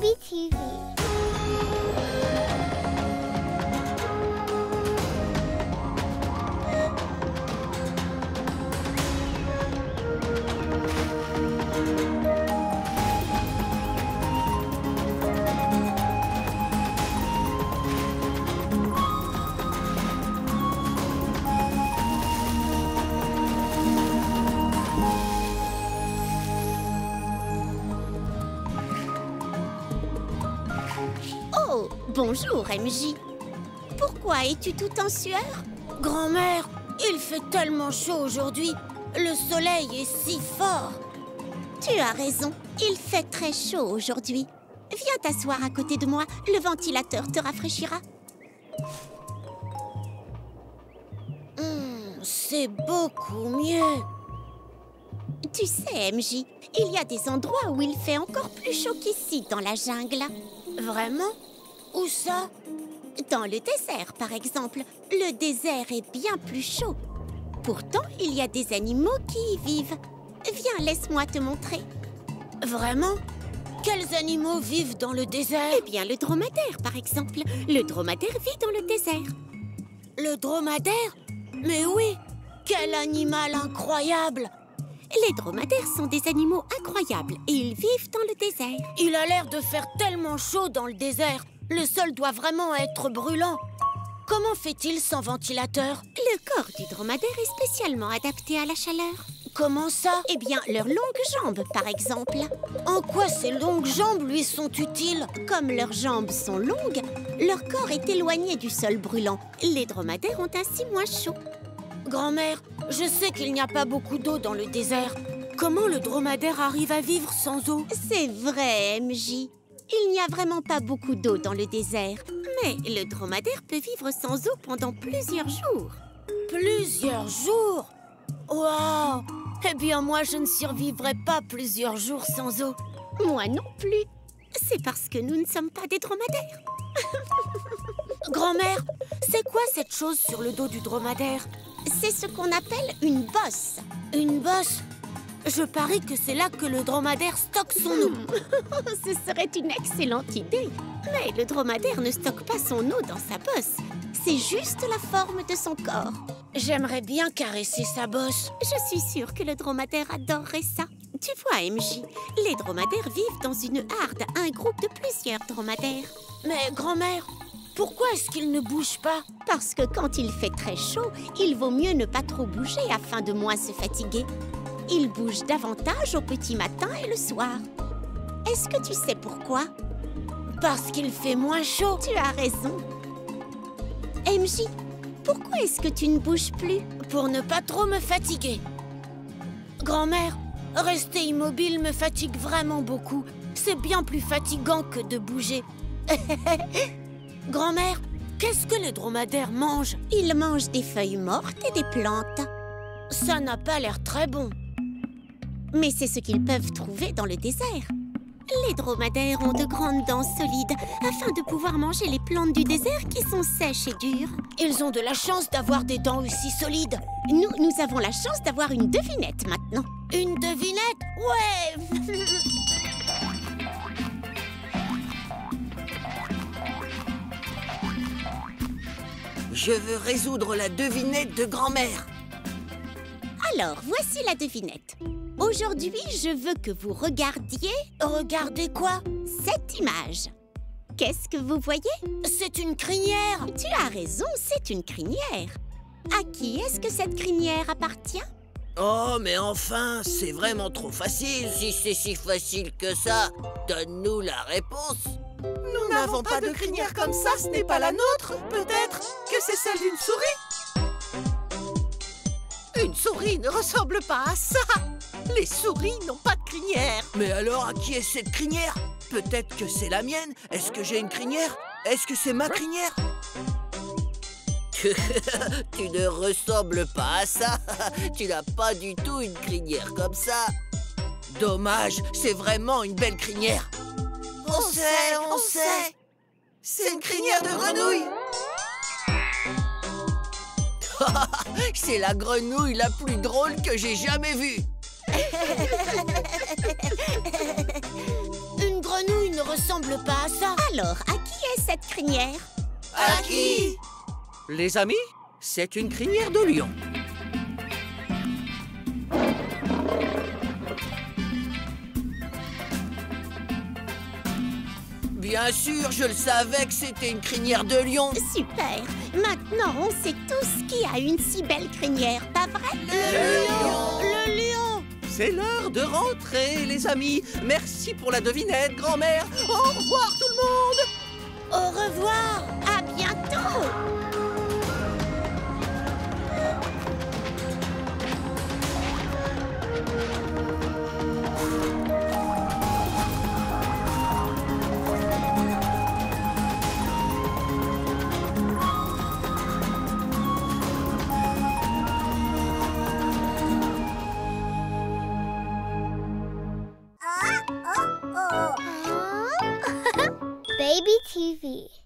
Scooby TV. Oh, bonjour, MJ. Pourquoi es-tu tout en sueur? Grand-mère, il fait tellement chaud aujourd'hui. Le soleil est si fort. Tu as raison, il fait très chaud aujourd'hui. Viens t'asseoir à côté de moi, le ventilateur te rafraîchira. C'est beaucoup mieux. Tu sais, MJ, il y a des endroits où il fait encore plus chaud qu'ici dans la jungle. Vraiment? Où ça? Dans le désert, par exemple. Le désert est bien plus chaud. Pourtant, il y a des animaux qui y vivent. Viens, laisse-moi te montrer. Vraiment? Quels animaux vivent dans le désert? Eh bien, le dromadaire, par exemple. Le dromadaire vit dans le désert. Le dromadaire? Mais oui! Quel animal incroyable! Les dromadaires sont des animaux incroyables et ils vivent dans le désert. Il a l'air de faire tellement chaud dans le désert. Le sol doit vraiment être brûlant. Comment fait-il sans ventilateur? Le corps du dromadaire est spécialement adapté à la chaleur. Comment ça? Eh bien, leurs longues jambes, par exemple. En quoi ces longues jambes lui sont utiles? Comme leurs jambes sont longues, leur corps est éloigné du sol brûlant. Les dromadaires ont ainsi moins chaud. Grand-mère, je sais qu'il n'y a pas beaucoup d'eau dans le désert. Comment le dromadaire arrive à vivre sans eau? C'est vrai, MJ. Il n'y a vraiment pas beaucoup d'eau dans le désert. Mais le dromadaire peut vivre sans eau pendant plusieurs jours. Plusieurs jours? Waouh! Eh bien, moi, je ne survivrai pas plusieurs jours sans eau. Moi non plus. C'est parce que nous ne sommes pas des dromadaires. Grand-mère, c'est quoi cette chose sur le dos du dromadaire? C'est ce qu'on appelle une bosse. Une bosse? Je parie que c'est là que le dromadaire stocke son eau. Ce serait une excellente idée. Mais le dromadaire ne stocke pas son eau dans sa bosse. C'est juste la forme de son corps. J'aimerais bien caresser sa bosse. Je suis sûre que le dromadaire adorerait ça. Tu vois, MJ, les dromadaires vivent dans une harde, un groupe de plusieurs dromadaires. Mais grand-mère, pourquoi est-ce qu'il ne bouge pas? Parce que quand il fait très chaud, il vaut mieux ne pas trop bouger afin de moins se fatiguer. Il bouge davantage au petit matin et le soir. Est-ce que tu sais pourquoi? Parce qu'il fait moins chaud. Tu as raison. MJ, pourquoi est-ce que tu ne bouges plus? Pour ne pas trop me fatiguer. Grand-mère, rester immobile me fatigue vraiment beaucoup. C'est bien plus fatigant que de bouger. Grand-mère, qu'est-ce que le dromadaire mange? Il mange des feuilles mortes et des plantes. Ça n'a pas l'air très bon. Mais c'est ce qu'ils peuvent trouver dans le désert. Les dromadaires ont de grandes dents solides afin de pouvoir manger les plantes du désert qui sont sèches et dures. Ils ont de la chance d'avoir des dents aussi solides. Nous avons la chance d'avoir une devinette maintenant. Une devinette? Ouais! Je veux résoudre la devinette de grand-mère. Alors, voici la devinette. Aujourd'hui, je veux que vous regardiez... Regardez quoi? Cette image. Qu'est-ce que vous voyez? C'est une crinière. Tu as raison, c'est une crinière. À qui est-ce que cette crinière appartient? Oh, mais enfin, c'est vraiment trop facile. Si c'est si facile que ça, donne-nous la réponse. Nous n'avons pas de crinière comme ça, ce n'est pas la nôtre. Peut-être que c'est celle d'une souris. Une souris ne ressemble pas à ça. Les souris n'ont pas de crinière. Mais alors, à qui est cette crinière? Peut-être que c'est la mienne. Est-ce que j'ai une crinière? Est-ce que c'est ma crinière? Tu ne ressembles pas à ça. Tu n'as pas du tout une crinière comme ça. Dommage, c'est vraiment une belle crinière. On sait. C'est une crinière de grenouille. C'est la grenouille la plus drôle que j'ai jamais vue. Une grenouille ne ressemble pas à ça. Alors, à qui est cette crinière? À qui? Les amis, c'est une crinière de lion. Bien sûr, je le savais que c'était une crinière de lion. Super. Maintenant, on sait tous qui a une si belle crinière, pas vrai? Le lion. C'est l'heure de rentrer, les amis. Merci pour la devinette, grand-mère. Au revoir, tout le monde. Au revoir. À bientôt. Baby TV.